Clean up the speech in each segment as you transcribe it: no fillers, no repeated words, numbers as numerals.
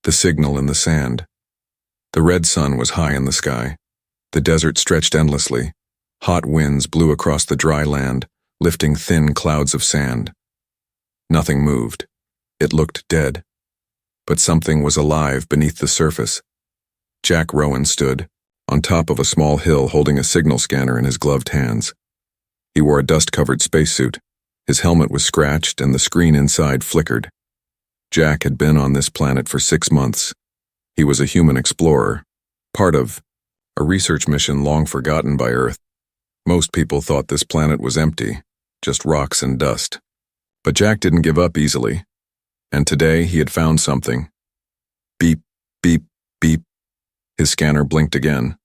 The signal in the sand. The red sun was high in the sky. The desert stretched endlessly. Hot winds blew across the dry land, lifting thin clouds of sand. Nothing moved. It looked dead. But something was alive beneath the surface. Jack Rowan stood, on top of a small hill holding a signal scanner in his gloved hands. He wore a dust-covered spacesuit. His helmet was scratched and the screen inside flickered. Jack had been on this planet for 6 months. He was a human explorer, part of a research mission long forgotten by Earth. Most people thought this planet was empty, just rocks and dust. But Jack didn't give up easily. And today he had found something. Beep, beep, beep. His scanner blinked again.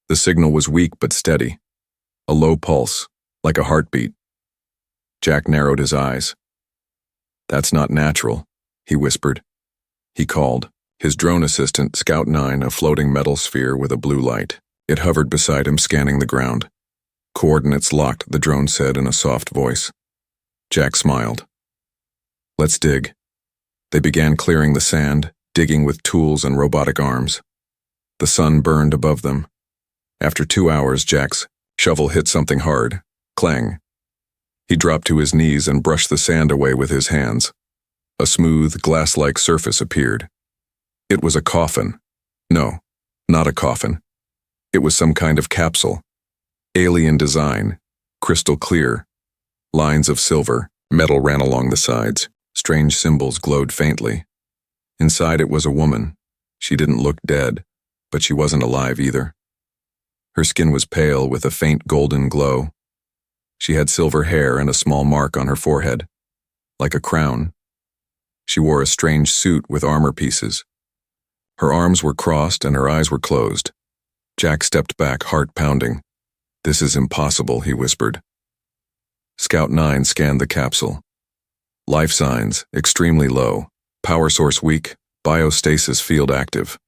The signal was weak but steady. A low pulse, like a heartbeat. Jack narrowed his eyes. "That's not natural," he whispered. He called. His drone assistant, Scout 9, a floating metal sphere with a blue light. It hovered beside him, scanning the ground. "Coordinates locked," the drone said in a soft voice. Jack smiled. "Let's dig." They began clearing the sand, digging with tools and robotic arms. The sun burned above them. After 2 hours, Jack's shovel hit something hard. Clang. He dropped to his knees and brushed the sand away with his hands. A smooth, glass-like surface appeared. It was a coffin. No, not a coffin. It was some kind of capsule. Alien design, crystal clear. Lines of silver, metal ran along the sides. Strange symbols glowed faintly. Inside it was a woman. She didn't look dead, but she wasn't alive either. Her skin was pale with a faint golden glow. She had silver hair and a small mark on her forehead, like a crown. She wore a strange suit with armor pieces. Her arms were crossed and her eyes were closed. Jack stepped back, heart pounding. "This is impossible," he whispered. Scout 9 scanned the capsule. Life signs, extremely low. Power source weak. Biostasis field active.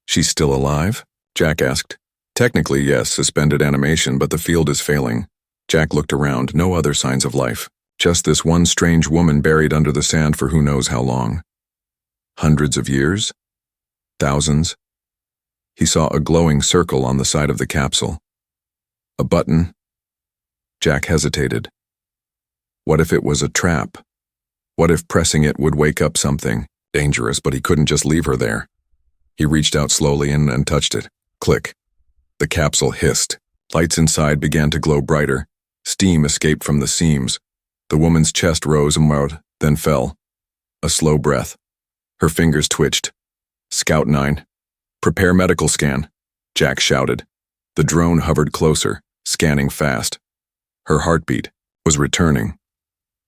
"She's still alive?" Jack asked. "Technically, yes, suspended animation, but the field is failing." Jack looked around, no other signs of life. Just this one strange woman buried under the sand for who knows how long. Hundreds of years? Thousands? He saw a glowing circle on the side of the capsule. A button. Jack hesitated. What if it was a trap? What if pressing it would wake up something? Dangerous, but he couldn't just leave her there. He reached out slowly and touched it. Click. The capsule hissed. Lights inside began to glow brighter. Steam escaped from the seams. The woman's chest rose and then fell. A slow breath. Her fingers twitched. "Scout 9. Prepare medical scan," Jack shouted. The drone hovered closer, scanning fast. Her heartbeat was returning.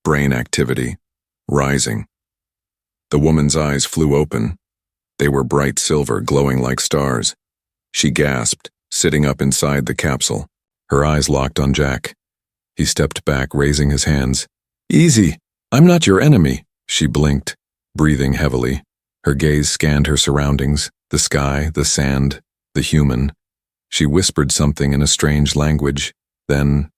Brain activity rising. The woman's eyes flew open. They were bright silver, glowing like stars. She gasped, sitting up inside the capsule. Her eyes locked on Jack. He stepped back, raising his hands. "Easy, I'm not your enemy," she blinked, breathing heavily. Her gaze scanned her surroundings, the sky, the sand, the human. She whispered something in a strange language, then...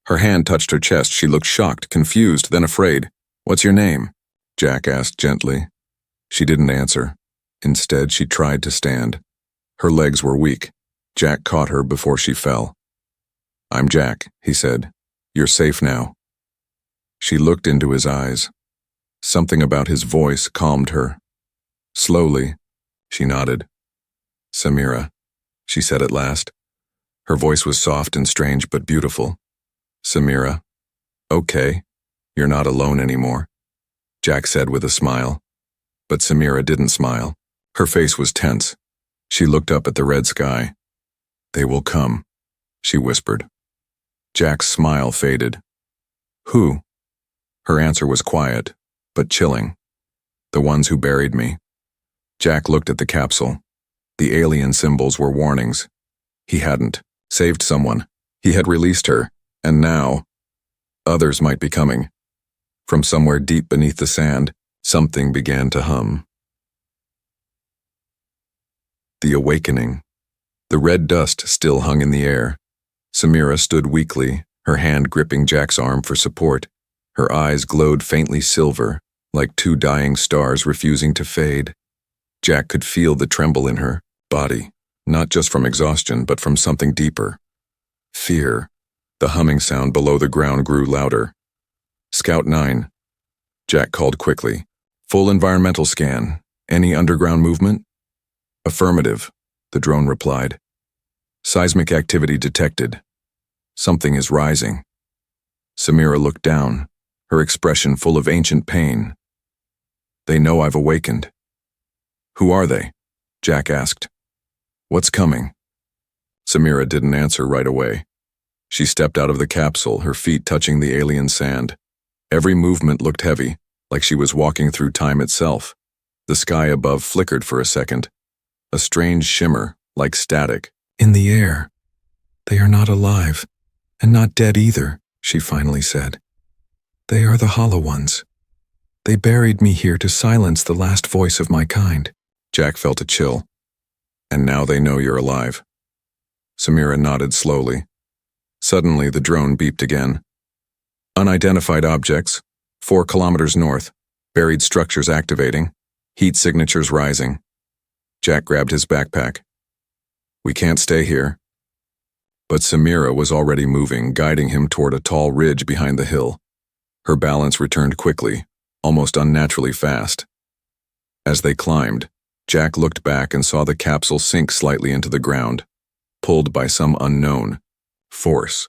Her hand touched her chest. She looked shocked, confused, then afraid. "What's your name?" Jack asked gently. She didn't answer. Instead, she tried to stand. Her legs were weak. Jack caught her before she fell. "I'm Jack," he said. "You're safe now." She looked into his eyes. Something about his voice calmed her. Slowly, she nodded. "Samira," she said at last. Her voice was soft and strange but beautiful. "Samira. Okay, you're not alone anymore," Jack said with a smile. But Samira didn't smile. Her face was tense. She looked up at the red sky. "They will come," she whispered. Jack's smile faded. "Who?" Her answer was quiet, but chilling. "The ones who buried me." Jack looked at the capsule. The alien symbols were warnings. He hadn't saved someone. He had released her, and now others might be coming. From somewhere deep beneath the sand, something began to hum. The awakening. The red dust still hung in the air. Samira stood weakly, her hand gripping Jack's arm for support. Her eyes glowed faintly silver, like two dying stars refusing to fade. Jack could feel the tremble in her body, not just from exhaustion, but from something deeper. Fear. The humming sound below the ground grew louder. Scout 9. Jack called quickly. Full environmental scan. Any underground movement? Affirmative, the drone replied. Seismic activity detected. Something is rising. Samira looked down, her expression full of ancient pain. They know I've awakened. Who are they? Jack asked. What's coming? Samira didn't answer right away. She stepped out of the capsule, her feet touching the alien sand. Every movement looked heavy, like she was walking through time itself. The sky above flickered for a second. A strange shimmer, like static. In the air. They are not alive, and not dead either, she finally said. They are the hollow ones. They buried me here to silence the last voice of my kind. Jack felt a chill. And now they know you're alive. Samira nodded slowly. Suddenly, the drone beeped again. Unidentified objects, 4 kilometers north, buried structures activating, heat signatures rising. Jack grabbed his backpack. We can't stay here. But Samira was already moving, guiding him toward a tall ridge behind the hill. Her balance returned quickly, almost unnaturally fast. As they climbed, Jack looked back and saw the capsule sink slightly into the ground, pulled by some unknown force.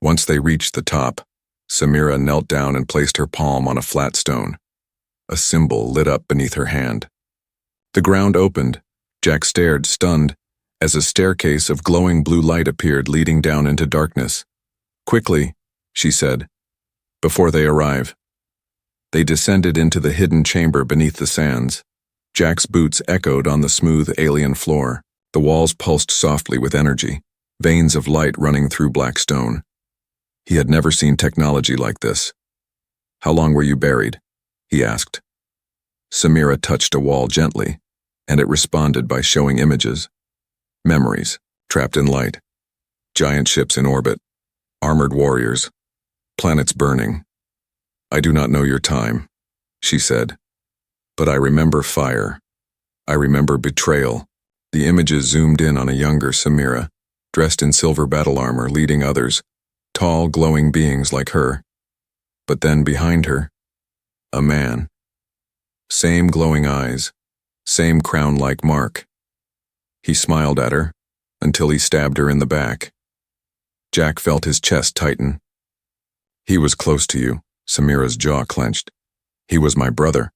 Once they reached the top, Samira knelt down and placed her palm on a flat stone. A symbol lit up beneath her hand. The ground opened. Jack stared, stunned, as a staircase of glowing blue light appeared, leading down into darkness. Quickly, she said, before they arrive. They descended into the hidden chamber beneath the sands. Jack's boots echoed on the smooth alien floor. The walls pulsed softly with energy, veins of light running through black stone. He had never seen technology like this. How long were you buried? He asked. Samira touched a wall gently, and it responded by showing images. Memories, trapped in light. Giant ships in orbit. Armored warriors. Planets burning. I do not know your time, she said. But I remember fire. I remember betrayal. The images zoomed in on a younger Samira, dressed in silver battle armor, leading others, tall, glowing beings like her. But then behind her, a man. Same glowing eyes, same crown-like mark. He smiled at her, until he stabbed her in the back. Jack felt his chest tighten. He was close to you, Samira's jaw clenched. He was my brother.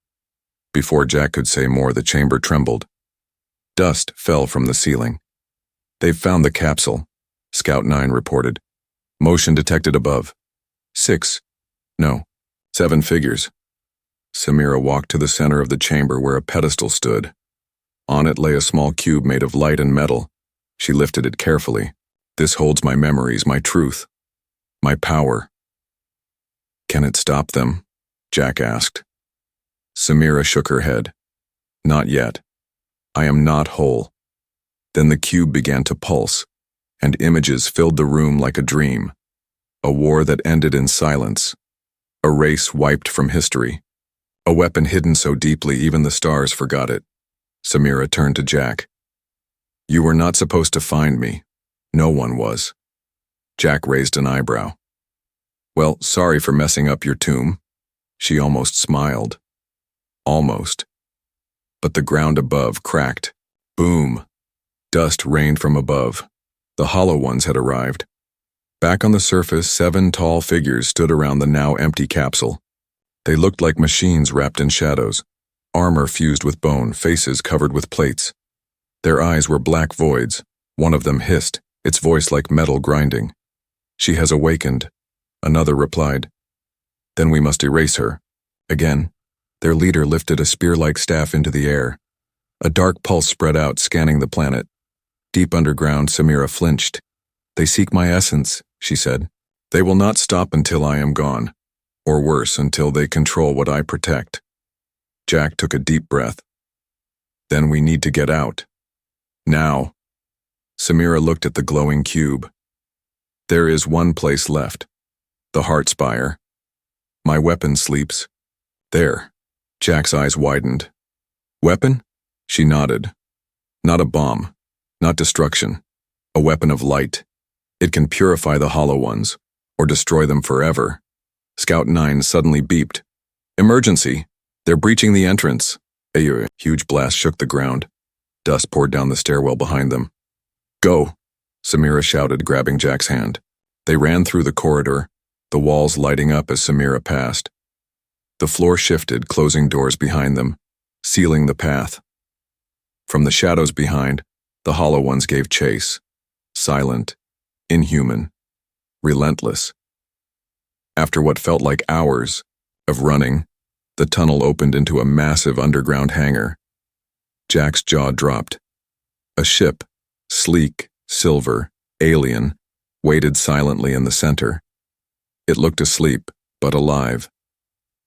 Before Jack could say more, the chamber trembled. Dust fell from the ceiling. They've found the capsule, Scout 9 reported. Motion detected above. 7 figures. Samira walked to the center of the chamber where a pedestal stood. On it lay a small cube made of light and metal. She lifted it carefully. This holds my memories, my truth, my power. Can it stop them? Jack asked. Samira shook her head. Not yet. I am not whole. Then the cube began to pulse, and images filled the room like a dream. A war that ended in silence. A race wiped from history. A weapon hidden so deeply even the stars forgot it. Samira turned to Jack. You were not supposed to find me. No one was. Jack raised an eyebrow. Well, sorry for messing up your tomb. She almost smiled. Almost. But the ground above cracked. Boom. Dust rained from above. The hollow ones had arrived. Back on the surface, 7 tall figures stood around the now empty capsule. They looked like machines wrapped in shadows, armor fused with bone, faces covered with plates. Their eyes were black voids. One of them hissed, its voice like metal grinding. She has awakened, another replied. Then we must erase her. Again, their leader lifted a spear-like staff into the air. A dark pulse spread out, scanning the planet. Deep underground, Samira flinched. They seek my essence, she said. They will not stop until I am gone. Or worse, until they control what I protect. Jack took a deep breath. Then we need to get out. Now. Samira looked at the glowing cube. There is one place left. The heart spire. My weapon sleeps. There. Jack's eyes widened. Weapon? She nodded. Not a bomb, not destruction, a weapon of light. It can purify the hollow ones, or destroy them forever. Scout 9 suddenly beeped. Emergency! They're breaching the entrance. A huge blast shook the ground. Dust poured down the stairwell behind them. Go! Samira shouted, grabbing Jack's hand. They ran through the corridor, the walls lighting up as Samira passed. The floor shifted, closing doors behind them, sealing the path. From the shadows behind, the hollow ones gave chase. Silent, inhuman, relentless. After what felt like hours of running, the tunnel opened into a massive underground hangar. Jack's jaw dropped. A ship, sleek, silver, alien, waited silently in the center. It looked asleep, but alive,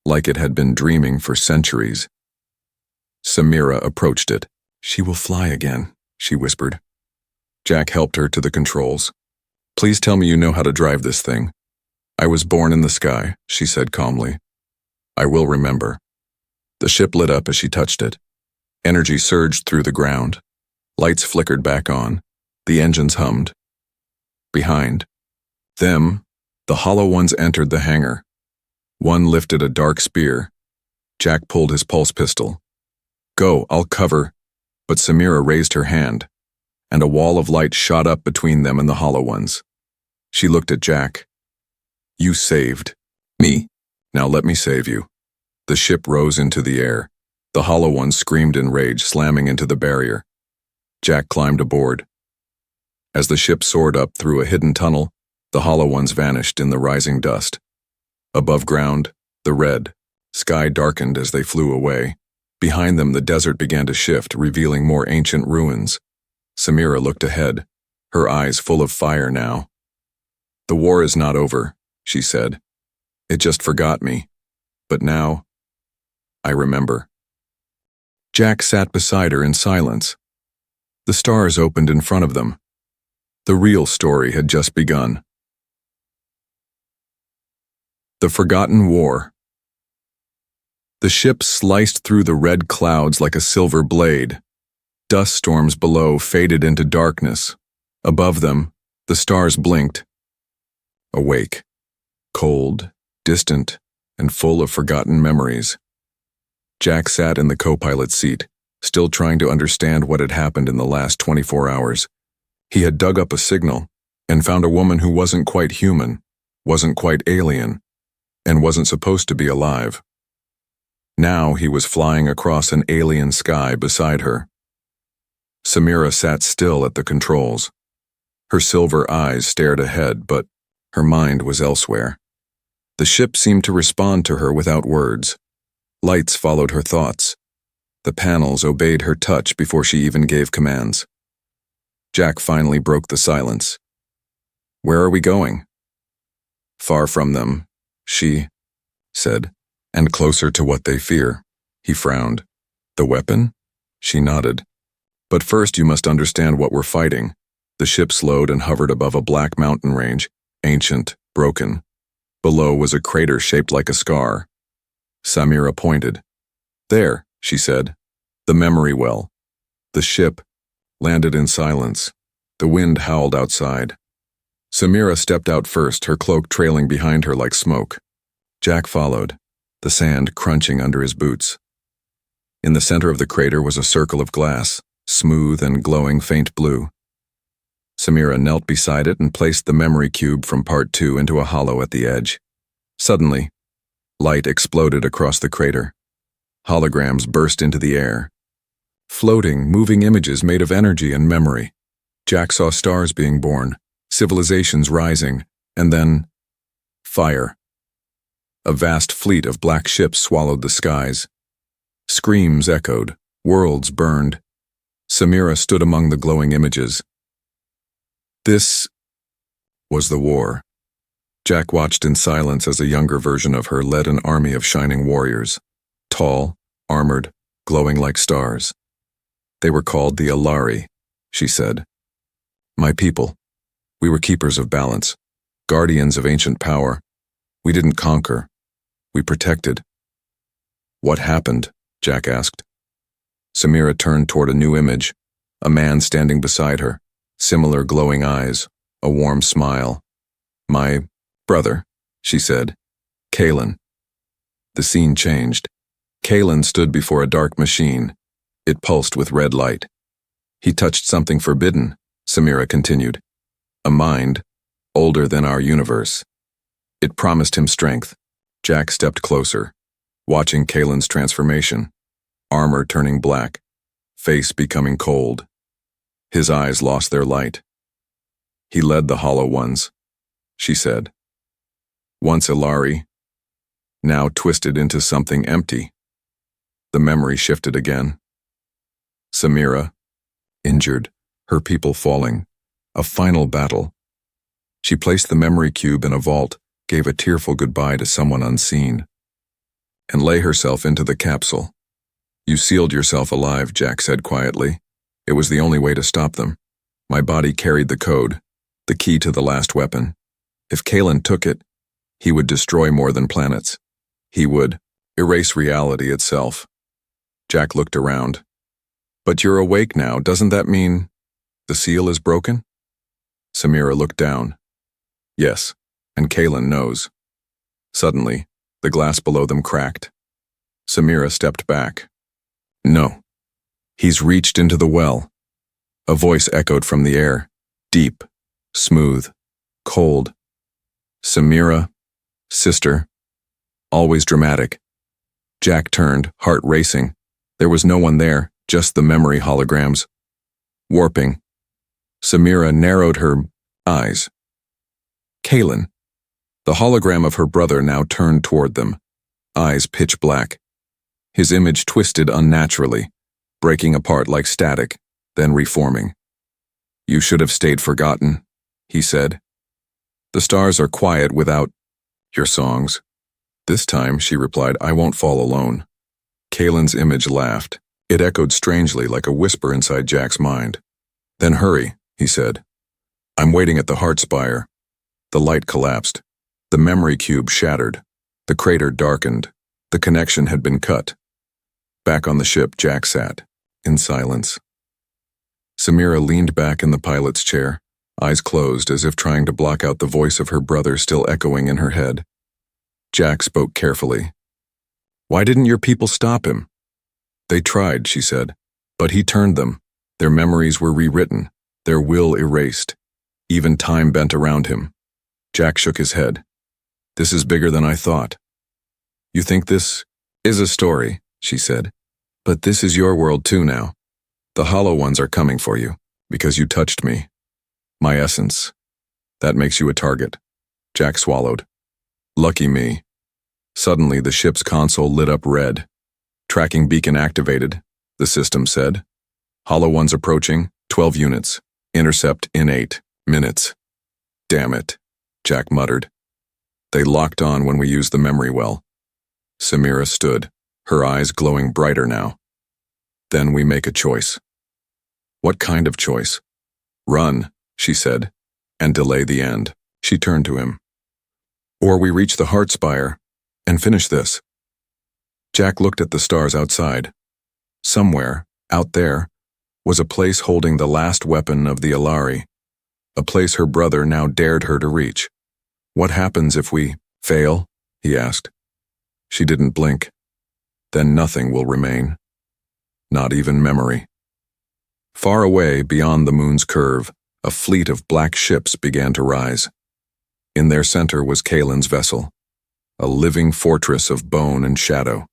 like it had been dreaming for centuries. Samira approached it. She will fly again, she whispered. Jack helped her to the controls. Please tell me you know how to drive this thing. I was born in the sky, she said calmly. I will remember. The ship lit up as she touched it. Energy surged through the ground. Lights flickered back on. The engines hummed. Behind them, the hollow ones entered the hangar. One lifted a dark spear. Jack pulled his pulse pistol. Go, I'll cover. But Samira raised her hand, and a wall of light shot up between them and the hollow ones. She looked at Jack. You saved me. Now let me save you. The ship rose into the air. The hollow ones screamed in rage, slamming into the barrier. Jack climbed aboard. As the ship soared up through a hidden tunnel, the hollow ones vanished in the rising dust. Above ground, the red sky darkened as they flew away. Behind them, the desert began to shift, revealing more ancient ruins. Samira looked ahead, her eyes full of fire now. The war is not over, she said. It just forgot me. But now, I remember. Jack sat beside her in silence. The stars opened in front of them. The real story had just begun. The Forgotten War. The ship sliced through the red clouds like a silver blade. Dust storms below faded into darkness. Above them, the stars blinked. Awake, cold, distant, and full of forgotten memories. Jack sat in the co-pilot seat, still trying to understand what had happened in the last 24 hours. He had dug up a signal and found a woman who wasn't quite human, wasn't quite alien, and wasn't supposed to be alive. Now he was flying across an alien sky beside her. Samira sat still at the controls. Her silver eyes stared ahead, but her mind was elsewhere. The ship seemed to respond to her without words. Lights followed her thoughts. The panels obeyed her touch before she even gave commands. Jack finally broke the silence. Where are we going? Far from them, she said, and closer to what they fear. He frowned. The weapon? She nodded. But first you must understand what we're fighting. The ship slowed and hovered above a black mountain range, ancient, broken. Below was a crater shaped like a scar. Samira pointed. There, she said. The memory well. The ship landed in silence. The wind howled outside. Samira stepped out first, her cloak trailing behind her like smoke. Jack followed, the sand crunching under his boots. In the center of the crater was a circle of glass, smooth and glowing faint blue. Samira knelt beside it and placed the memory cube from Part 2 into a hollow at the edge. Suddenly, light exploded across the crater. Holograms burst into the air. Floating, moving images made of energy and memory. Jack saw stars being born, civilizations rising, and then fire. A vast fleet of black ships swallowed the skies. Screams echoed, worlds burned. Samira stood among the glowing images. This was the war. Jack watched in silence as a younger version of her led an army of shining warriors. Tall, armored, glowing like stars. They were called the Alari, she said. My people. We were keepers of balance, guardians of ancient power. We didn't conquer. We protected. What happened? Jack asked. Samira turned toward a new image, a man standing beside her, similar glowing eyes, a warm smile. "My brother," she said. "Kalen." The scene changed. Kalen stood before a dark machine. It pulsed with red light. "He touched something forbidden," Samira continued. "A mind, older than our universe. It promised him strength." Jack stepped closer, watching Kalen's transformation, armor turning black, face becoming cold. His eyes lost their light. "He led the Hollow Ones," she said. "Once Ilari, now twisted into something empty." The memory shifted again. Samira, injured, her people falling, a final battle. She placed the memory cube in a vault, gave a tearful goodbye to someone unseen, and lay herself into the capsule. "You sealed yourself alive," Jack said quietly. "It was the only way to stop them. My body carried the code, the key to the last weapon. If Kalen took it, he would destroy more than planets. He would erase reality itself." Jack looked around. "But you're awake now, doesn't that mean the seal is broken?" Samira looked down. "Yes, and Kalen knows." Suddenly, the glass below them cracked. Samira stepped back. "No. He's reached into the well." A voice echoed from the air, deep, smooth, cold. "Samira, sister." Always dramatic. Jack turned, heart racing. There was no one there, just the memory holograms. Warping. Samira narrowed her eyes. Kalen. The hologram of her brother now turned toward them, eyes pitch black. His image twisted unnaturally, breaking apart like static, then reforming. "You should have stayed forgotten," he said. "The stars are quiet without your songs." "This time," she replied, "I won't fall alone." Kalen's image laughed. It echoed strangely like a whisper inside Jack's mind. "Then hurry," he said. "I'm waiting at the heart spire." The light collapsed. The memory cube shattered. The crater darkened. The connection had been cut. Back on the ship, Jack sat, in silence. Samira leaned back in the pilot's chair, eyes closed as if trying to block out the voice of her brother still echoing in her head. Jack spoke carefully. "Why didn't your people stop him?" "They tried," she said, "but he turned them. Their memories were rewritten, their will erased. Even time bent around him." Jack shook his head. "This is bigger than I thought." "You think this is a story," she said, "but this is your world too now. The Hollow Ones are coming for you, because you touched me. My essence. That makes you a target." Jack swallowed. "Lucky me." Suddenly, the ship's console lit up red. "Tracking beacon activated," the system said. "Hollow Ones approaching, 12 units. Intercept in 8 minutes. "Damn it," Jack muttered. "They locked on when we used the memory well." Samira stood, her eyes glowing brighter now. "Then we make a choice." "What kind of choice?" "Run," she said, "and delay the end." She turned to him. "Or we reach the heart spire and finish this." Jack looked at the stars outside. Somewhere, out there, was a place holding the last weapon of the Ilari, a place her brother now dared her to reach. "What happens if we fail?" he asked. She didn't blink. "Then nothing will remain. Not even memory." Far away, beyond the moon's curve, a fleet of black ships began to rise. In their center was Kalen's vessel, a living fortress of bone and shadow.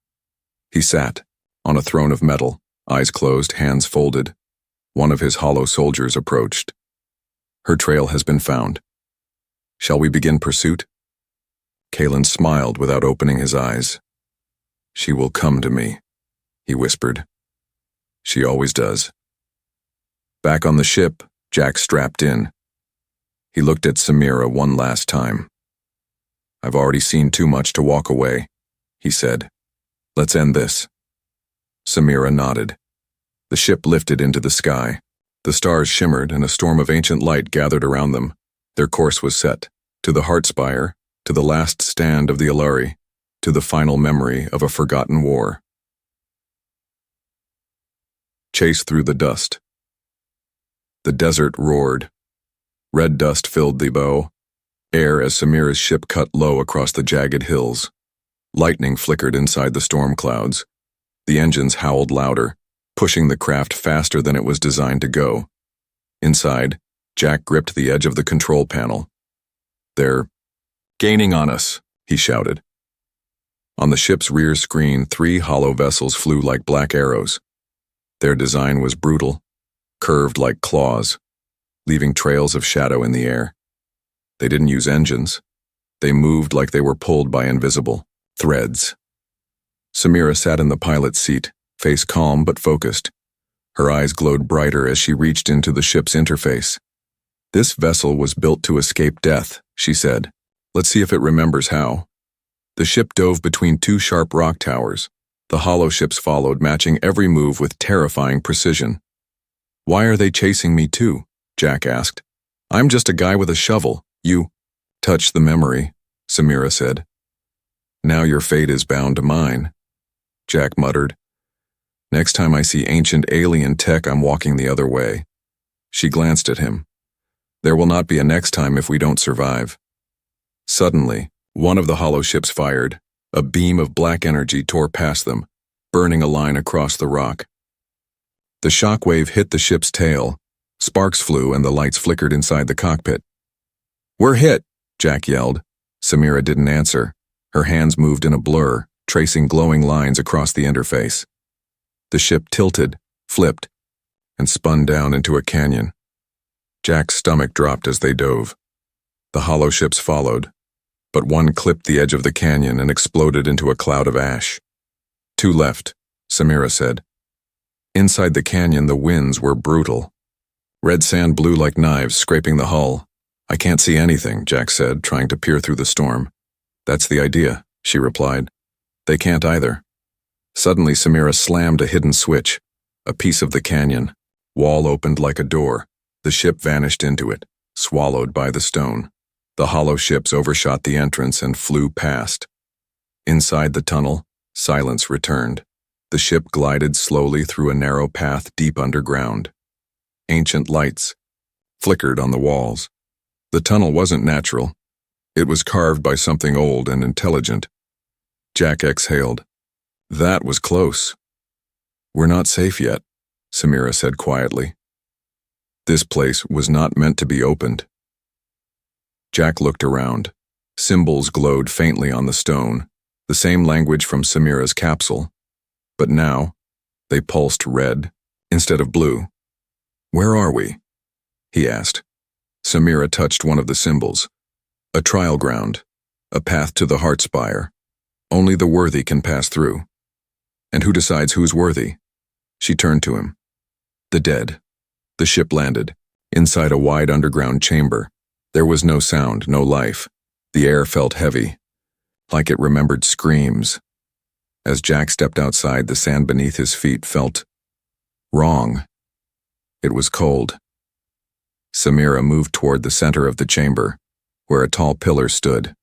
He sat, on a throne of metal, eyes closed, hands folded. One of his hollow soldiers approached. "Her trail has been found. Shall we begin pursuit?" Kalen smiled without opening his eyes. "She will come to me," he whispered. "She always does." Back on the ship, Jack strapped in. He looked at Samira one last time. "I've already seen too much to walk away," he said. "Let's end this." Samira nodded. The ship lifted into the sky. The stars shimmered and a storm of ancient light gathered around them. Their course was set, to the heart spire, to the last stand of the Ilari, to the final memory of a forgotten war. chased through the dust. The desert roared. Red dust filled the bow air as Samira's ship cut low across the jagged hills. Lightning flickered inside the storm clouds. The engines howled louder, pushing the craft faster than it was designed to go. Inside, Jack gripped the edge of the control panel. "They're gaining on us," he shouted. On the ship's rear screen, 3 hollow vessels flew like black arrows. Their design was brutal, curved like claws, leaving trails of shadow in the air. They didn't use engines. They moved like they were pulled by invisible threads. Samira sat in the pilot's seat, face calm but focused. Her eyes glowed brighter as she reached into the ship's interface. "This vessel was built to escape death," she said. "Let's see if it remembers how." The ship dove between 2 sharp rock towers. The hollow ships followed, matching every move with terrifying precision. "Why are they chasing me too?" Jack asked. "I'm just a guy with a shovel. You..." "Touch the memory," Samira said. "Now your fate is bound to mine," Jack muttered. "Next time I see ancient alien tech, I'm walking the other way." She glanced at him. "There will not be a next time if we don't survive." Suddenly, one of the hollow ships fired. A beam of black energy tore past them, burning a line across the rock. The shockwave hit the ship's tail. Sparks flew and the lights flickered inside the cockpit. "We're hit!" Jack yelled. Samira didn't answer. Her hands moved in a blur, tracing glowing lines across the interface. The ship tilted, flipped, and spun down into a canyon. Jack's stomach dropped as they dove. The hollow ships followed, but one clipped the edge of the canyon and exploded into a cloud of ash. "Two left," Samira said. Inside the canyon, the winds were brutal. Red sand blew like knives, scraping the hull. "I can't see anything," Jack said, trying to peer through the storm. "That's the idea," she replied. "They can't either." Suddenly, Samira slammed a hidden switch. A piece of the canyon wall opened like a door. The ship vanished into it, swallowed by the stone. The hollow ships overshot the entrance and flew past. Inside the tunnel, silence returned. The ship glided slowly through a narrow path deep underground. Ancient lights flickered on the walls. The tunnel wasn't natural. It was carved by something old and intelligent. Jack exhaled. That was close. "We're not safe yet," Samira said quietly. This place was not meant to be opened. Jack looked around. Symbols glowed faintly on the stone, the same language from Samira's capsule. But now, they pulsed red instead of blue. "Where are we?" he asked. Samira touched one of the symbols. "A trial ground, a path to the heart spire. Only the worthy can pass through." "And who decides who's worthy?" She turned to him. "The dead." The ship landed, inside a wide underground chamber. There was no sound, no life. The air felt heavy, like it remembered screams. As Jack stepped outside, the sand beneath his feet felt wrong. It was cold. Samira moved toward the center of the chamber, where a tall pillar stood.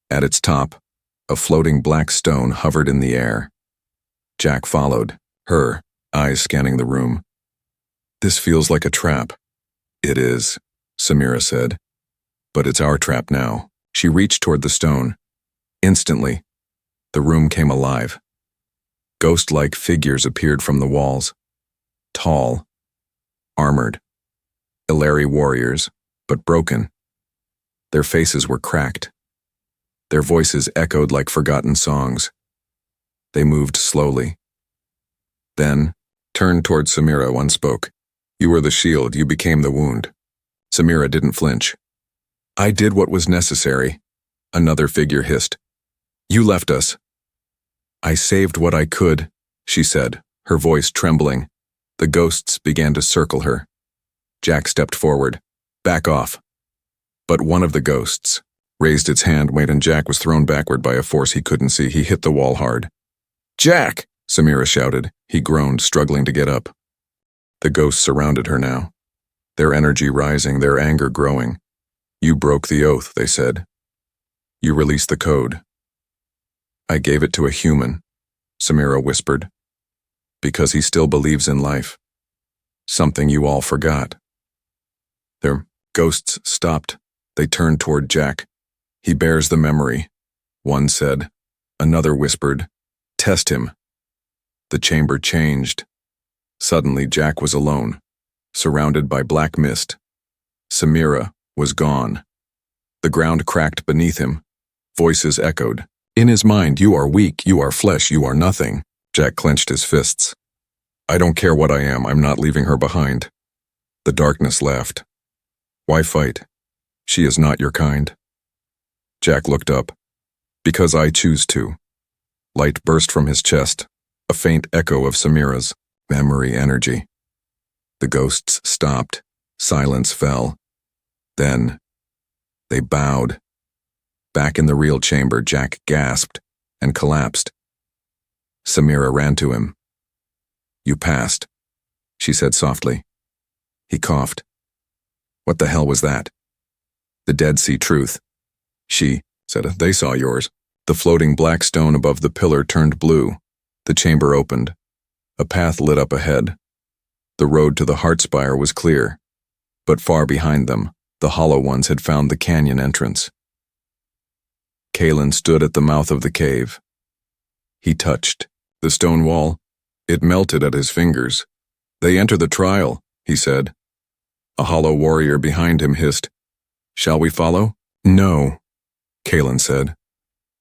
At its top, a floating black stone hovered in the air. Jack followed, her eyes scanning the room. "This feels like a trap." "It is," Samira said. "But it's our trap now." She reached toward the stone. Instantly, the room came alive. Ghost-like figures appeared from the walls. Tall, armored, Illyri warriors, but broken. Their faces were cracked. Their voices echoed like forgotten songs. They moved slowly. Then, turned toward Samira, one spoke. "You were the shield, you became the wound." Samira didn't flinch. "I did what was necessary," another figure hissed. "You left us." "I saved what I could," she said, her voice trembling. The ghosts began to circle her. Jack stepped forward. "Back off." But one of the ghosts raised its hand, and Jack was thrown backward by a force he couldn't see. He hit the wall hard. "Jack!" Samira shouted. He groaned, struggling to get up. The ghosts surrounded her now, their energy rising, their anger growing. "You broke the oath," they said. "You released the code." "I gave it to a human," Samira whispered. Because he still believes in life. Something you all forgot. Their ghosts stopped. They turned toward Jack. He bears the memory, one said. Another whispered, test him. The chamber changed. Suddenly Jack was alone, surrounded by black mist. Samira was gone. The ground cracked beneath him. Voices echoed. In his mind, you are weak, you are flesh, you are nothing. Jack clenched his fists. I don't care what I am, I'm not leaving her behind. The darkness laughed. Why fight? She is not your kind. Jack looked up. Because I choose to. Light burst from his chest, a faint echo of Samira's memory energy. The ghosts stopped. Silence fell. Then, they bowed. Back in the real chamber, Jack gasped and collapsed. Samira ran to him. You passed, she said softly. He coughed. What the hell was that? The Dead See truth. She said, they saw yours. The floating black stone above the pillar turned blue. The chamber opened. A path lit up ahead. The road to the Heartspire was clear. But far behind them, the Hollow Ones had found the canyon entrance. Kalen stood at the mouth of the cave. He touched the stone wall. It melted at his fingers. They enter the trial, he said. A hollow warrior behind him hissed. Shall we follow? No, Kalen said.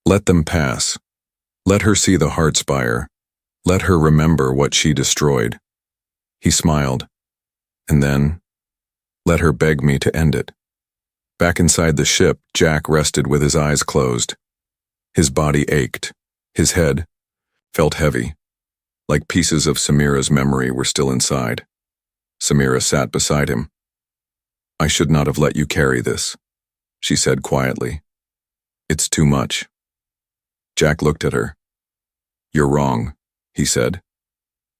Let them pass. Let her see the Heartspire. Let her remember what she destroyed. He smiled. And then, let her beg me to end it. Back inside the ship, Jack rested with his eyes closed. His body ached. His head felt heavy, like pieces of Samira's memory were still inside. Samira sat beside him. I should not have let you carry this, she said quietly. It's too much. Jack looked at her. You're wrong, he said.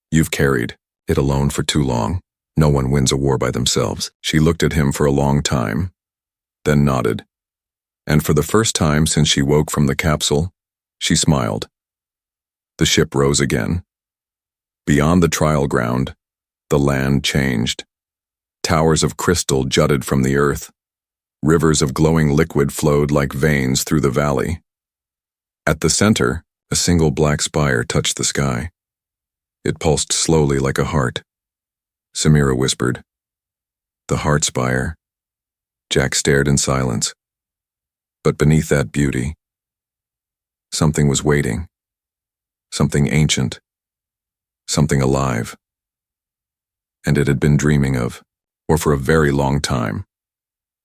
You've carried it alone for too long. No one wins a war by themselves. She looked at him for a long time, then nodded. And for the first time since she woke from the capsule, she smiled. The ship rose again. Beyond the trial ground, the land changed. Towers of crystal jutted from the earth. Rivers of glowing liquid flowed like veins through the valley. At the center, a single black spire touched the sky. It pulsed slowly like a heart. Samira whispered, The Heartspire. Jack stared in silence. But beneath that beauty, something was waiting. Something ancient. Something alive. And it had been dreaming of, or for a very long time.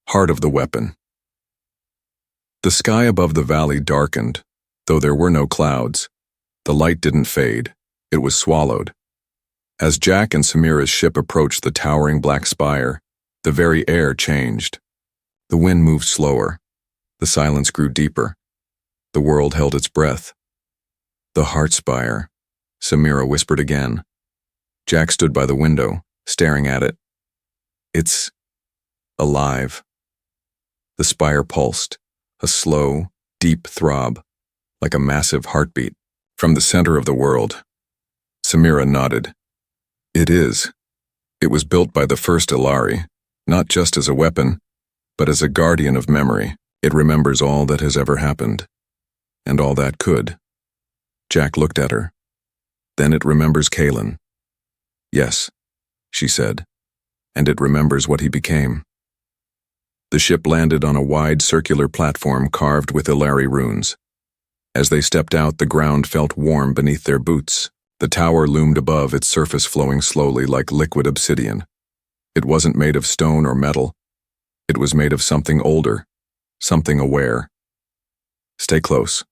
Heart of the weapon. The sky above the valley darkened, though there were no clouds. The light didn't fade. It was swallowed. As Jack and Samira's ship approached the towering black spire, the very air changed. The wind moved slower. The silence grew deeper. The world held its breath. The Heartspire, Samira whispered again. Jack stood by the window, staring at it. It's alive. The spire pulsed, a slow, deep throb, like a massive heartbeat, from the center of the world. Samira nodded. It is. It was built by the first Ilari, not just as a weapon, but as a guardian of memory. It remembers all that has ever happened, and all that could. Jack looked at her. Then it remembers Kalen. Yes, she said, and it remembers what he became. The ship landed on a wide circular platform carved with Ilari runes. As they stepped out, the ground felt warm beneath their boots. The tower loomed above, its surface flowing slowly like liquid obsidian. It wasn't made of stone or metal. It was made of something older, something aware. Stay close,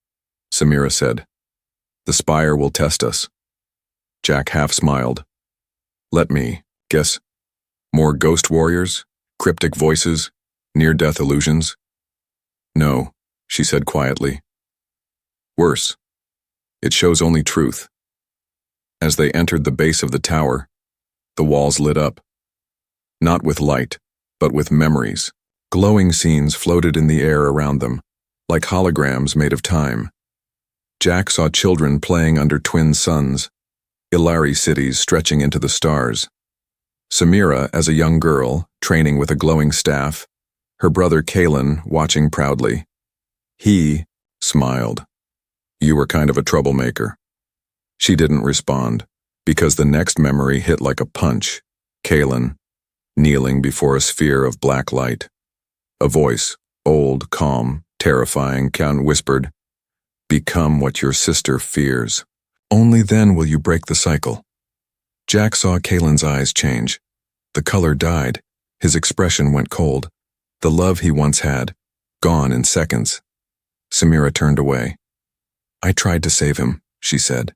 Samira said. The spire will test us. Jack half smiled. Let me guess. More ghost warriors? Cryptic voices? Near-death illusions? No, she said quietly. Worse. It shows only truth. As they entered the base of the tower, the walls lit up. Not with light, but with memories. Glowing scenes floated in the air around them, like holograms made of time. Jack saw children playing under twin suns, Ilari cities stretching into the stars. Samira, as a young girl, training with a glowing staff, her brother Kalen watching proudly. He smiled. You were kind of a troublemaker. She didn't respond, because the next memory hit like a punch. Kalen, kneeling before a sphere of black light. A voice, old, calm, terrifying, whispered, "Become what your sister fears. Only then will you break the cycle." Jack saw Kalen's eyes change. The color died. His expression went cold. The love he once had, gone in seconds. Samira turned away. "I tried to save him," she said.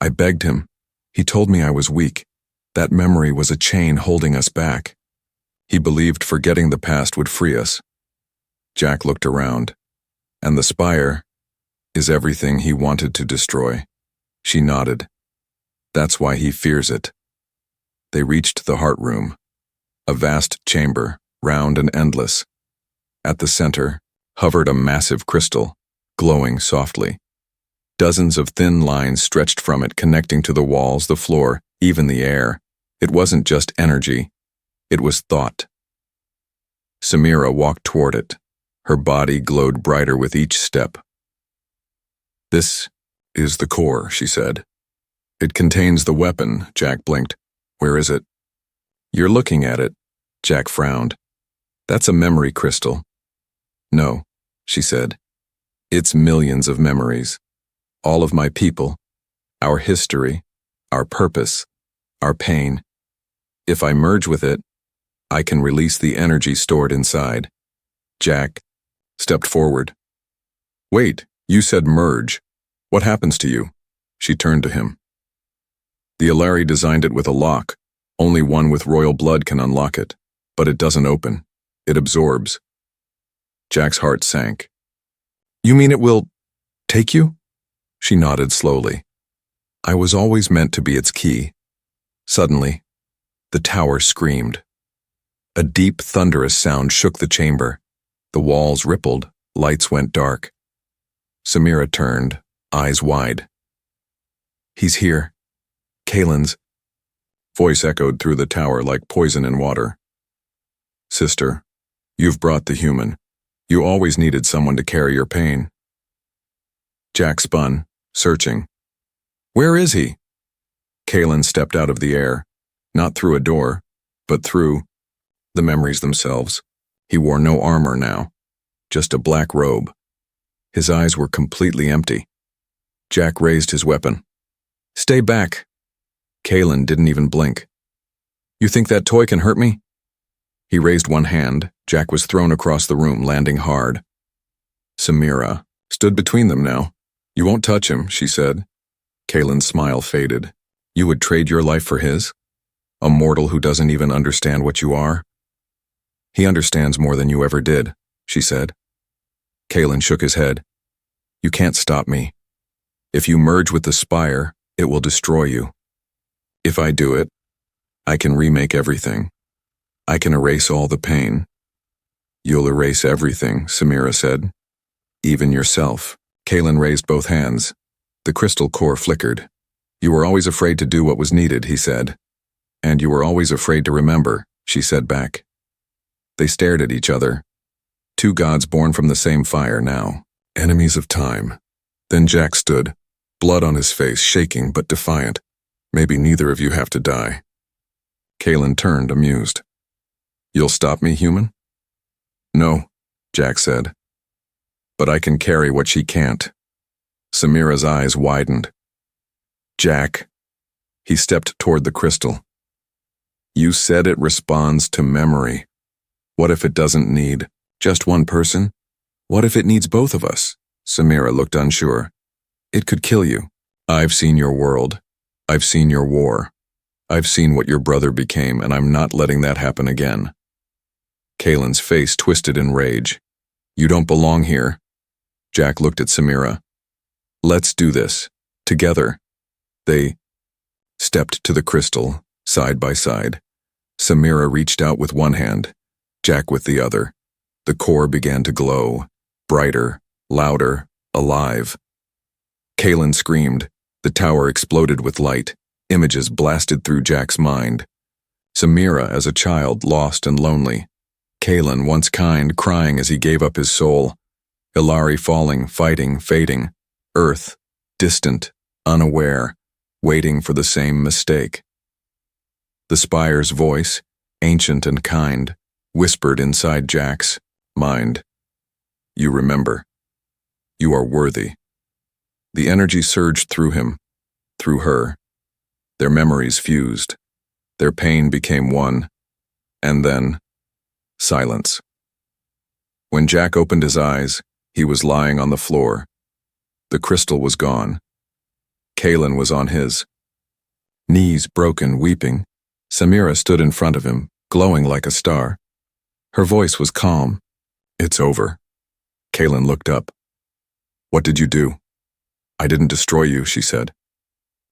"I begged him. He told me I was weak. That memory was a chain holding us back. He believed forgetting the past would free us." Jack looked around. "And the spire is everything he wanted to destroy." She nodded. "That's why he fears it." They reached the heart room, a vast chamber, round and endless. At the center hovered a massive crystal, glowing softly. Dozens of thin lines stretched from it, connecting to the walls, the floor, even the air. It wasn't just energy. It was thought. Samira walked toward it. Her body glowed brighter with each step. "This is the core," she said. "It contains the weapon." Jack blinked. "Where is it?" "You're looking at it." Jack frowned. "That's a memory crystal." "No," she said. "It's millions of memories. All of my people, our history, our purpose, our pain. If I merge with it, I can release the energy stored inside." Jack stepped forward. "Wait, you said merge. What happens to you?" She turned to him. "The Ilari designed it with a lock. Only one with royal blood can unlock it. But it doesn't open. It absorbs." Jack's heart sank. "You mean it will take you?" She nodded slowly. "I was always meant to be its key." Suddenly, the tower screamed. A deep, thunderous sound shook the chamber. The walls rippled, lights went dark. Samira turned, eyes wide. "He's here." Kalen's voice echoed through the tower like poison in water. "Sister, you've brought the human. You always needed someone to carry your pain." Jack spun, searching. "Where is he?" Kalen stepped out of the air, not through a door, but through the memories themselves. He wore no armor now, just a black robe. His eyes were completely empty. Jack raised his weapon. "Stay back." Kalen didn't even blink. "You think that toy can hurt me?" He raised one hand. Jack was thrown across the room, landing hard. Samira stood between them now. "You won't touch him," she said. Kalen's smile faded. "You would trade your life for his? A mortal who doesn't even understand what you are?" "He understands more than you ever did," she said. Kalen shook his head. "You can't stop me. If you merge with the spire, it will destroy you. If I do it, I can remake everything. I can erase all the pain." "You'll erase everything," Samira said. "Even yourself." Kalen raised both hands. The crystal core flickered. "You were always afraid to do what was needed," he said. "And you were always afraid to remember," she said back. They stared at each other. Two gods born from the same fire now, enemies of time. Then Jack stood, blood on his face, shaking but defiant. "Maybe neither of you have to die." Kalen turned, amused. "You'll stop me, human?" "No," Jack said. "But I can carry what she can't." Samira's eyes widened. "Jack." He stepped toward the crystal. "You said it responds to memory. What if it doesn't need just one person? What if it needs both of us?" Samira looked unsure. "It could kill you. I've seen your world. I've seen your war. I've seen what your brother became, and I'm not letting that happen again." Kalen's face twisted in rage. "You don't belong here." Jack looked at Samira. "Let's do this. Together." They stepped to the crystal, side by side. Samira reached out with one hand, Jack with the other. The core began to glow, brighter, louder, alive. Kalen screamed. The tower exploded with light. Images blasted through Jack's mind. Samira as a child, lost and lonely. Kalen, once kind, crying as he gave up his soul. Ilari falling, fighting, fading. Earth, distant, unaware, waiting for the same mistake. The spire's voice, ancient and kind, whispered inside Jack's mind. You remember. You are worthy. The energy surged through him, through her. Their memories fused. Their pain became one. And then, silence. When Jack opened his eyes, he was lying on the floor. The crystal was gone. Kalen was on his knees, broken, weeping. Samira stood in front of him, glowing like a star. Her voice was calm. It's over. Kalen looked up. What did you do? I didn't destroy you, she said.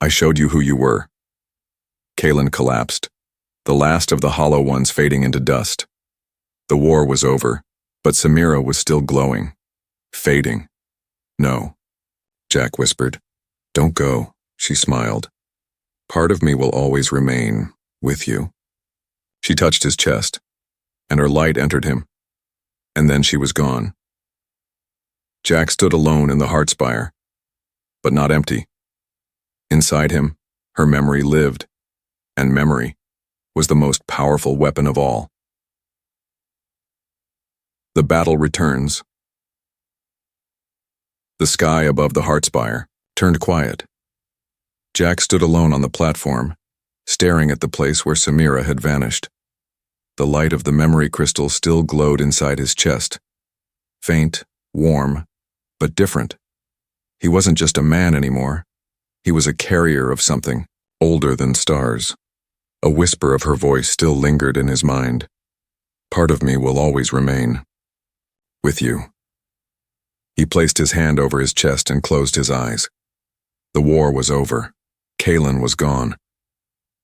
I showed you who you were. Kalen collapsed, the last of the hollow ones fading into dust. The war was over, but Samira was still glowing, fading. No, Jack whispered. Don't go, she smiled. Part of me will always remain with you. She touched his chest, and her light entered him, and then she was gone. Jack stood alone in the heart spire, but not empty. Inside him, her memory lived, and memory was the most powerful weapon of all. The battle returns. The sky above the heart spire turned quiet. Jack stood alone on the platform, staring at the place where Samira had vanished. The light of the memory crystal still glowed inside his chest. Faint, warm, but different. He wasn't just a man anymore. He was a carrier of something older than stars. A whisper of her voice still lingered in his mind. Part of me will always remain with you. He placed his hand over his chest and closed his eyes. The war was over. Kalen was gone.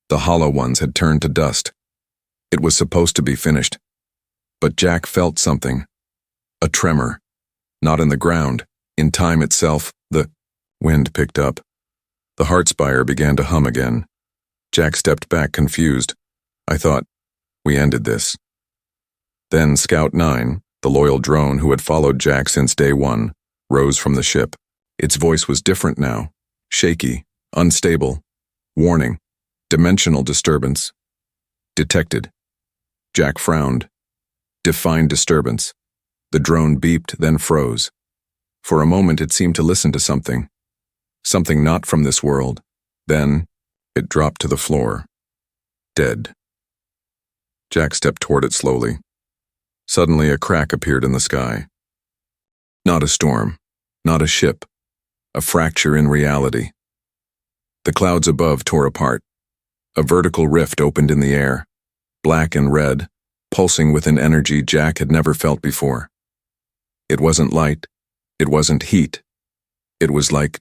The hollow ones had turned to dust. It was supposed to be finished. But Jack felt something. A tremor. Not in the ground. In time itself, the wind picked up. The heart spire began to hum again. Jack stepped back confused. I thought, we ended this. Then Scout 9, the loyal drone who had followed Jack since day one, rose from the ship. Its voice was different now. Shaky, unstable. Warning. Dimensional disturbance. Detected. Jack frowned. Defined disturbance. The drone beeped, then froze. For a moment it seemed to listen to something. Something not from this world. Then it dropped to the floor. Dead. Jack stepped toward it slowly. Suddenly a crack appeared in the sky. Not a storm. Not a ship. A fracture in reality. The clouds above tore apart. A vertical rift opened in the air, black and red, pulsing with an energy Jack had never felt before. It wasn't light. It wasn't heat. It was like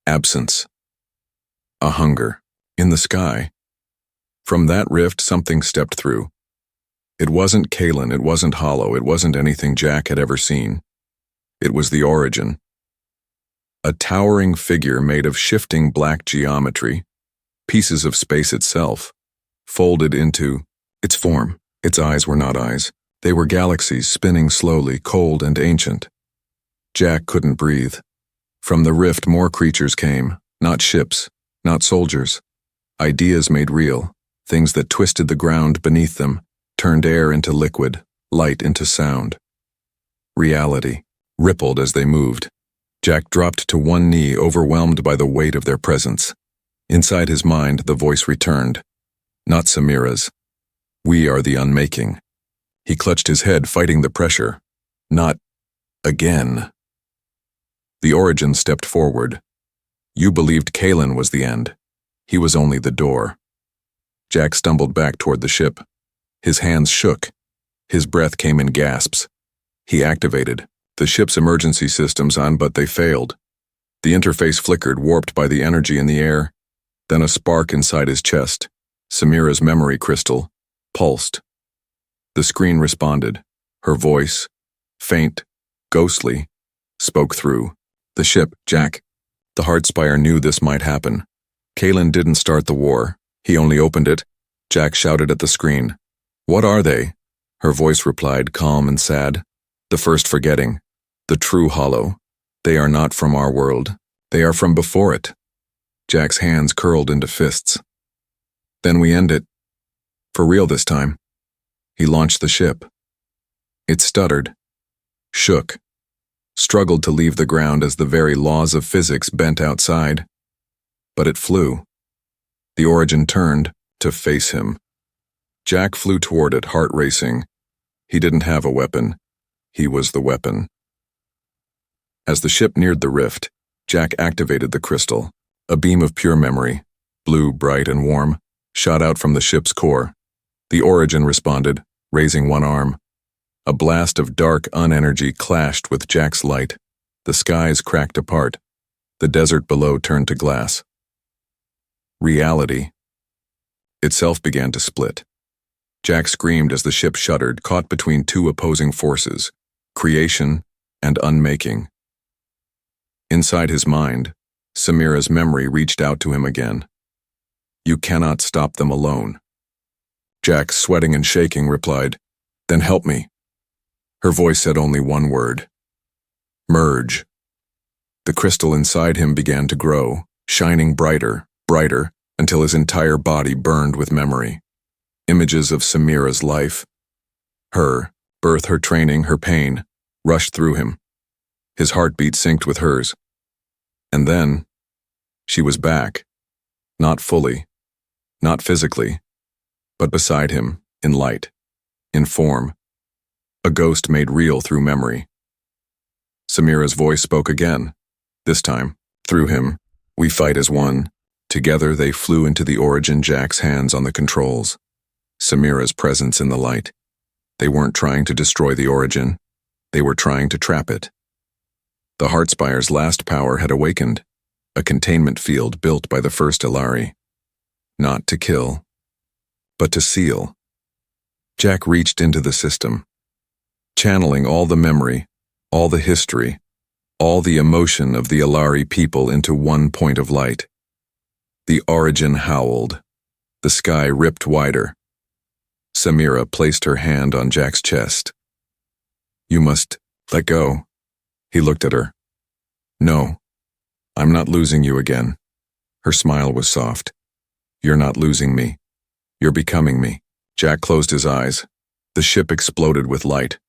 absence. A hunger. In the sky. From that rift, something stepped through. It wasn't Kalen, it wasn't hollow, it wasn't anything Jack had ever seen. It was the origin. A towering figure made of shifting black geometry, pieces of space itself, folded into its form. Its eyes were not eyes. They were galaxies spinning slowly, cold and ancient. Jack couldn't breathe. From the rift more creatures came, not ships, not soldiers. Ideas made real, things that twisted the ground beneath them, turned air into liquid, light into sound. Reality rippled as they moved. Jack dropped to one knee, overwhelmed by the weight of their presence. Inside his mind, the voice returned. Not Samira's. We are the unmaking. He clutched his head, fighting the pressure. Not again. The origin stepped forward. You believed Kalen was the end. He was only the door. Jack stumbled back toward the ship. His hands shook. His breath came in gasps. He activated the ship's emergency systems on, but they failed. The interface flickered, warped by the energy in the air. Then a spark inside his chest, Samira's memory crystal, pulsed. The screen responded. Her voice, faint, ghostly, spoke through. The ship, Jack. The Heartspire knew this might happen. Kalen didn't start the war. He only opened it. Jack shouted at the screen. "What are they?" Her voice replied, calm and sad. "The first forgetting. The true hollow. They are not from our world. They are from before it." Jack's hands curled into fists. "Then we end it. For real this time." He launched the ship. It stuttered, shook, struggled to leave the ground as the very laws of physics bent outside. But it flew. The Origin turned to face him. Jack flew toward it, heart racing. He didn't have a weapon. He was the weapon. As the ship neared the rift, Jack activated the crystal. A beam of pure memory, blue, bright, and warm, shot out from the ship's core. The Origin responded, raising one arm. A blast of dark unenergy clashed with Jack's light. The skies cracked apart. The desert below turned to glass. Reality itself began to split. Jack screamed as the ship shuddered, caught between two opposing forces, creation and unmaking. Inside his mind, Samira's memory reached out to him again. "You cannot stop them alone." Jack, sweating and shaking, replied, "Then help me." Her voice said only one word: merge. The crystal inside him began to grow, shining brighter, brighter, until his entire body burned with memory. Images of Samira's life, her birth, her training, her pain, rushed through him. His heartbeat synced with hers. And then, she was back. Not fully, not physically, but beside him, in light, in form. A ghost made real through memory. Samira's voice spoke again. This time, through him, "We fight as one." Together they flew into the Origin, Jack's hands on the controls. Samira's presence in the light. They weren't trying to destroy the Origin. They were trying to trap it. The Heartspire's last power had awakened, a containment field built by the first Ilari. Not to kill, but to seal. Jack reached into the system, channeling all the memory, all the history, all the emotion of the Ilari people into one point of light. The Origin howled. The sky ripped wider. Samira placed her hand on Jack's chest. "You must let go." He looked at her. "No, I'm not losing you again." Her smile was soft. "You're not losing me. You're becoming me." Jack closed his eyes. The ship exploded with light.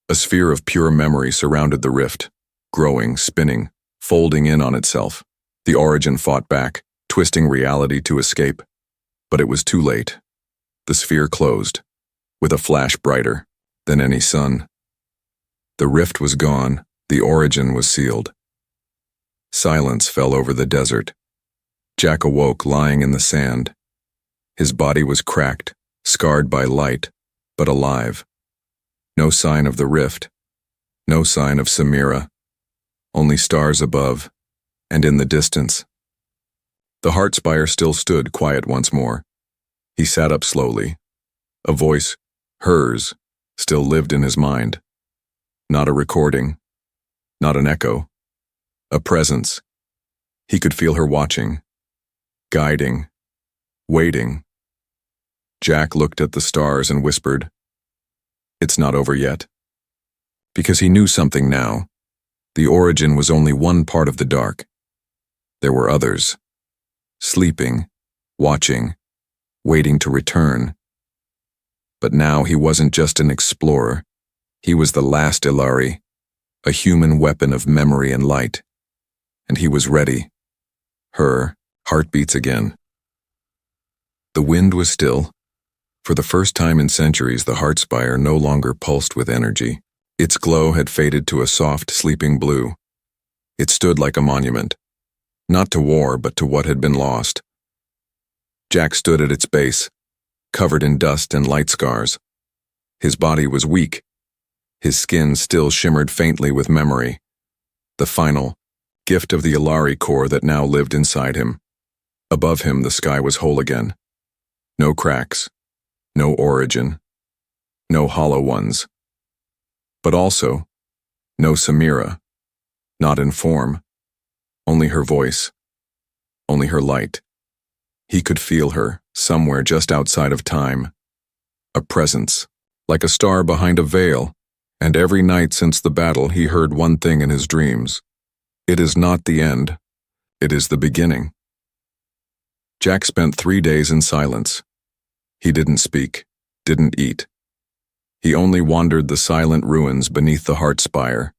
A sphere of pure memory surrounded the rift, growing, spinning, folding in on itself. The Origin fought back, twisting reality to escape. But it was too late. The sphere closed, with a flash brighter than any sun. The rift was gone. The Origin was sealed. Silence fell over the desert. Jack awoke lying in the sand. His body was cracked, scarred by light, but alive. No sign of the rift. No sign of Samira. Only stars above, and in the distance. The Heartspire still stood quiet once more. He sat up slowly. A voice, hers, still lived in his mind. Not a recording. Not an echo. A presence. He could feel her watching, guiding, waiting. Jack looked at the stars and whispered, "It's not over yet." Because he knew something now. The Origin was only one part of the dark. There were others. Sleeping, watching, waiting to return. But now he wasn't just an explorer. He was the last Ilari, a human weapon of memory and light. And he was ready. Her heartbeats again. The wind was still. For the first time in centuries, the Heartspire no longer pulsed with energy. Its glow had faded to a soft, sleeping blue. It stood like a monument. Not to war, but to what had been lost. Jack stood at its base, covered in dust and light scars. His body was weak. His skin still shimmered faintly with memory. The final gift of the Ilari core that now lived inside him. Above him, the sky was whole again. No cracks. No Origin. No hollow ones. But also, no Samira. Not in form. Only her voice. Only her light. He could feel her, somewhere just outside of time. A presence, like a star behind a veil, and every night since the battle he heard one thing in his dreams. It is not the end. It is the beginning. Jack spent 3 days in silence. He didn't speak, didn't eat. He only wandered the silent ruins beneath the heart spire.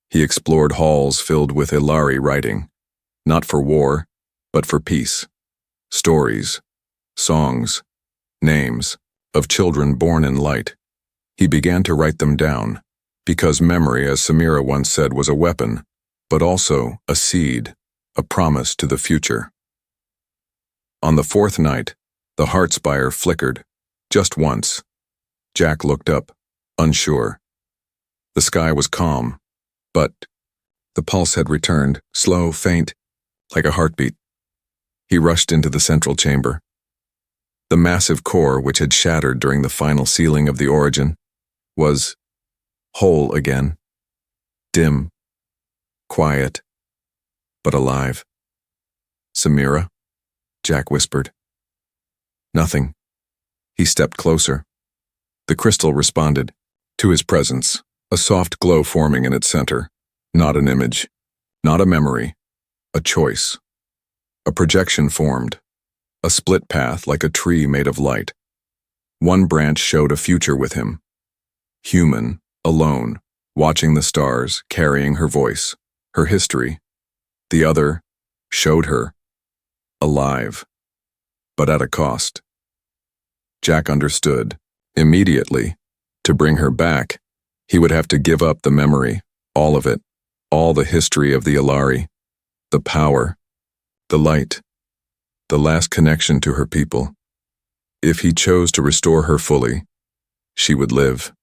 He explored halls filled with Ilari writing, not for war, but for peace. Stories, songs, names of children born in light. He began to write them down, because memory, as Samira once said, was a weapon, but also a seed, a promise to the future. On the 4th night, the heart spire flickered, just once. Jack looked up, unsure. The sky was calm, but the pulse had returned, slow, faint, like a heartbeat. He rushed into the central chamber. The massive core, which had shattered during the final sealing of the origin, was whole again, dim, quiet, but alive. "Samira?" Jack whispered. Nothing. He stepped closer. The crystal responded to his presence, a soft glow forming in its center. Not an image, not a memory, a choice. A projection formed, a split path like a tree made of light. One branch showed a future with him. Human, alone, watching the stars, carrying her voice, her history. The other showed her, alive, but at a cost. Jack understood, immediately. To bring her back, he would have to give up the memory, all of it, all the history of the Ilari, the power, the light, the last connection to her people. If he chose to restore her fully, she would live,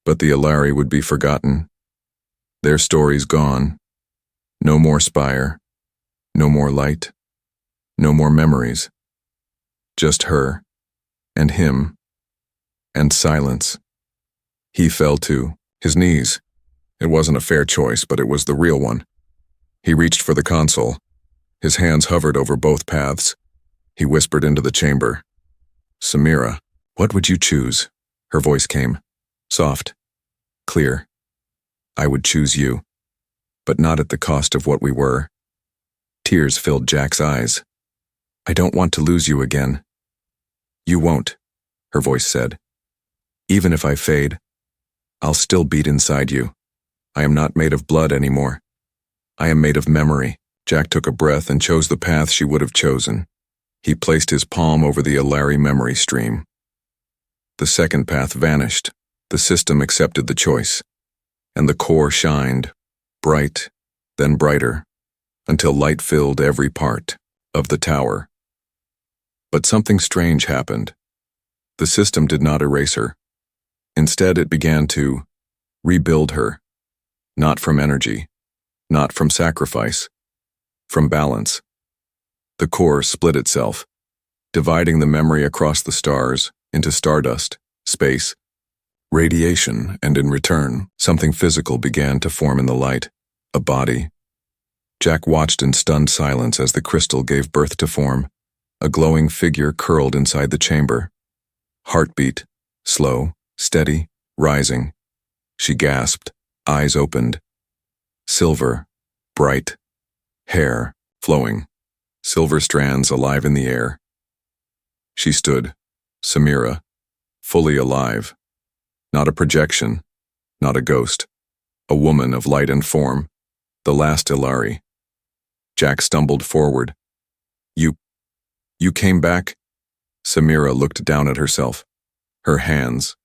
but the Ilari would be forgotten. Their stories gone. No more spire, no more light, no more memories. Just her, and him, and silence. He fell to his knees. It wasn't a fair choice, but it was the real one. He reached for the console. His hands hovered over both paths. He whispered into the chamber. "Samira, what would you choose?" Her voice came, soft, clear. "I would choose you, but not at the cost of what we were." Tears filled Jack's eyes. "I don't want to lose you again." "You won't," her voice said. "Even if I fade, I'll still beat inside you. I am not made of blood anymore. I am made of memory." Jack took a breath and chose the path she would have chosen. He placed his palm over the Ilari memory stream. The second path vanished. The system accepted the choice. And the core shined, bright, then brighter, until light filled every part of the tower. But something strange happened. The system did not erase her. Instead, it began to rebuild her, not from energy, not from sacrifice, from balance. The core split itself, dividing the memory across the stars into stardust, space, radiation, and in return, something physical began to form in the light, a body. Jack watched in stunned silence as the crystal gave birth to form. A glowing figure curled inside the chamber. Heartbeat, slow, steady, rising. She gasped, eyes opened. Silver, bright, hair flowing, silver strands alive in the air. She stood, Samira, fully alive. Not a projection, not a ghost. A woman of light and form, the last Ilari. Jack stumbled forward. You came back?" Samira looked down at herself. Her hands,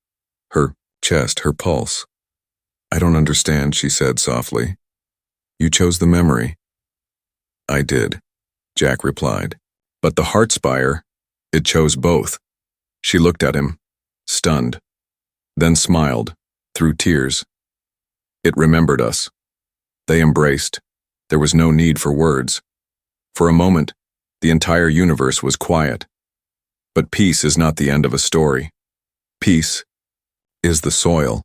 her chest, her pulse. "I don't understand," she said softly. "You chose the memory." "I did," Jack replied. "But the heart spire, it chose both." She looked at him, stunned, then smiled, through tears. "It remembered us." They embraced. There was no need for words. For a moment, the entire universe was quiet. But peace is not the end of a story. Peace is the soil.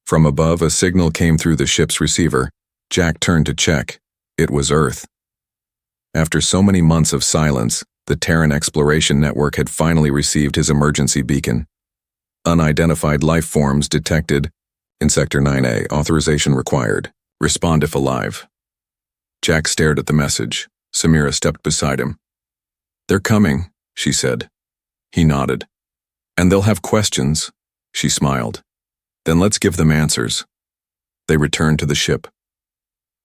From above, a signal came through the ship's receiver. Jack turned to check. It was Earth. After so many months of silence, The Terran Exploration Network had finally received his emergency beacon. Unidentified life forms detected. In Sector 9A, authorization required. Respond if alive. Jack stared at the message. Samira stepped beside him. They're coming, she said. He nodded. And they'll have questions, she smiled. Then let's give them answers. They returned to the ship.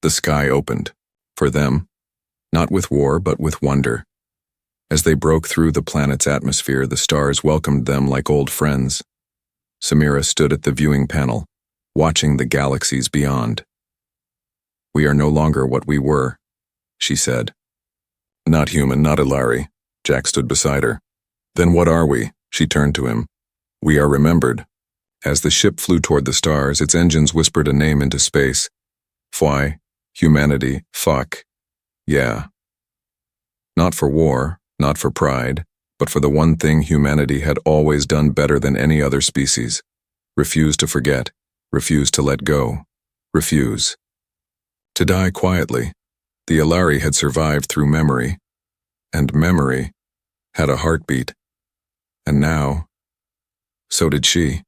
The sky opened. For them, not with war, but with wonder. As they broke through the planet's atmosphere, the stars welcomed them like old friends. Samira stood at the viewing panel, watching the galaxies beyond. We are no longer what we were, she said. Not human, not Ilari. Jack stood beside her. Then what are we? She turned to him. We are remembered. As the ship flew toward the stars, its engines whispered a name into space. Fwy, humanity, fuck. Yeah. Not for war, not for pride, but for the one thing humanity had always done better than any other species. Refuse to forget, refuse to let go, refuse. To die quietly. The Ilari had survived through memory, and memory had a heartbeat. And now, so did she.